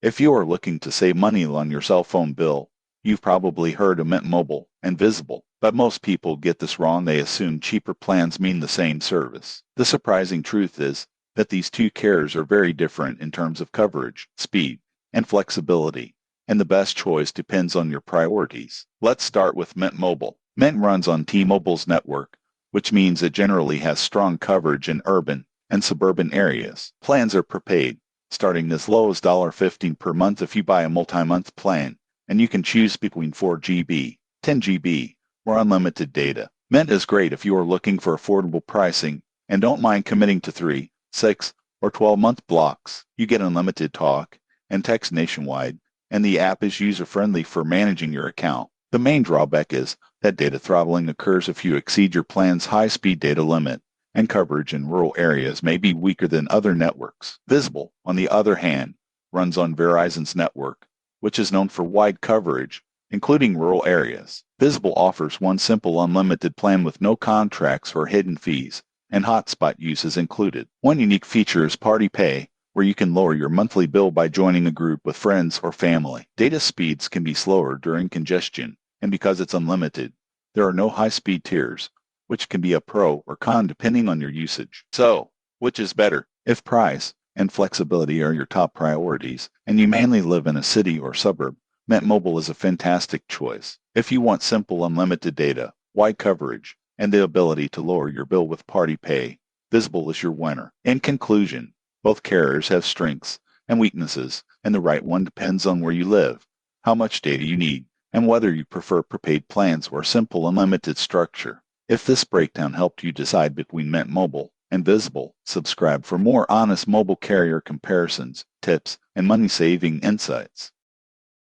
If you are looking to save money on your cell phone bill, you've probably heard of Mint Mobile and Visible, but most people get this wrong. They assume cheaper plans mean the same service. The surprising truth is that these two carriers are very different in terms of coverage, speed, and flexibility, and the best choice depends on your priorities. Let's start with Mint Mobile. Mint runs on T-Mobile's network, which means it generally has strong coverage in urban and suburban areas. Plans are prepaid, starting as low as $15 per month if you buy a multi-month plan, and you can choose between 4 GB, 10 GB, or unlimited data. Mint is great if you are looking for affordable pricing and don't mind committing to 3, 6, or 12-month blocks. You get unlimited talk and text nationwide, and the app is user-friendly for managing your account. The main drawback is that data throttling occurs if you exceed your plan's high-speed data limit, and coverage in rural areas may be weaker than other networks. Visible, on the other hand, runs on Verizon's network, which is known for wide coverage, including rural areas. Visible offers one simple unlimited plan with no contracts or hidden fees, and hotspot use is included. One unique feature is Party Pay, where you can lower your monthly bill by joining a group with friends or family. Data speeds can be slower during congestion, and because it's unlimited, there are no high-speed tiers, which can be a pro or con depending on your usage. So, which is better? If price and flexibility are your top priorities, and you mainly live in a city or suburb, Mint Mobile is a fantastic choice. If you want simple unlimited data, wide coverage, and the ability to lower your bill with Party Pay, Visible is your winner. In conclusion, both carriers have strengths and weaknesses, and the right one depends on where you live, how much data you need, and whether you prefer prepaid plans or simple unlimited structure. If this breakdown helped you decide between Mint Mobile and Visible, subscribe for more honest mobile carrier comparisons, tips, and money-saving insights.